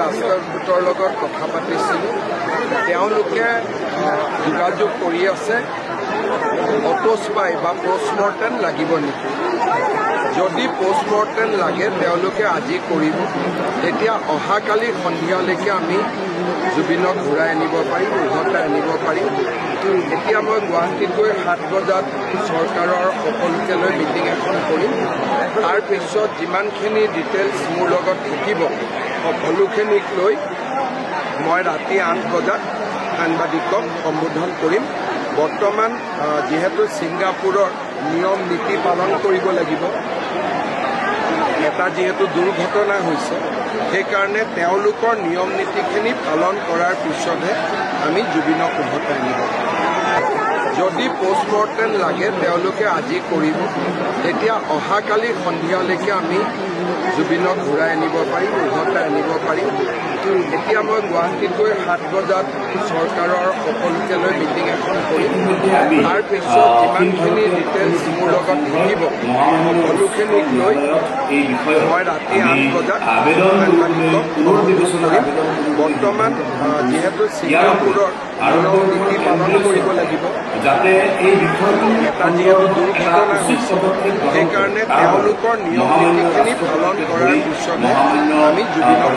ৰাষ্ট্ৰদূতৰ লগত কথা পাতিছিলোঁ। তেওঁলোকে যোগাযোগ কৰি আছে অটোস্পাই বা পোষ্টমৰ্টেম লাগিব নেকি। যদি পোষ্টমৰ্টেম লাগে তেওঁলোকে আজি কৰিব, তেতিয়া অহাকালি সন্ধিয়ালৈকে আমি জুবিনক ঘূৰাই আনিব পাৰিম, উভতাই আনিব পাৰিম। এতিয়া মই গুৱাহাটীত গৈ 7 বজাত চৰকাৰৰ সকলোকে লৈ মিটিং এখন কৰিম। তাৰপিছত যিমানখিনি ডিটেইলছ মোৰ লগত থাকিব সকলোখিনিক লৈ মই ৰাতি 8 বজাত সাংবাদিকক সম্বোধন কৰিম। বৰ্তমান যিহেতু ছিংগাপুৰৰ নিয়ম নীতি পালন কৰিব লাগিব, এটা যিহেতু দুৰ্ঘটনা হৈছে, সেইকাৰণে তেওঁলোকৰ নিয়ম নীতিখিনি পালন কৰাৰ পিছতহে আমি জুবিনক উভতাই আনিব পাৰিম। যদি পোষ্টমৰ্টেম লাগে তেওঁলোকে আজি কৰিব, তেতিয়া অহাকালি সন্ধিয়ালৈকে আমি জুবিনক ঘূৰাই আনিব পাৰিম, উভতাই আনিব পাৰিম। এতিয়া মই গুৱাহাটীত গৈ 7 বজাত চৰকাৰৰ সকলোকে লৈ মিটিং এখন কৰিম। তাৰপিছত যিমানখিনি ডিটেইলছ মোৰ লগত থাকিব সকলোখিনিক লৈ মই ৰাতি 8 বজাত সাংবাদিকক সম্বোধন কৰিম। বৰ্তমান যিহেতু ছিংগাপুৰৰ নিয়ম নীতি পালন কৰিব লাগিব, এটা যিহেতু দুৰ্ঘটনা হৈছে, সেইকাৰণে তেওঁলোকৰ নিয়ম নীতিখিনি পালন কৰাৰ পিছতহে আমি জুবিনক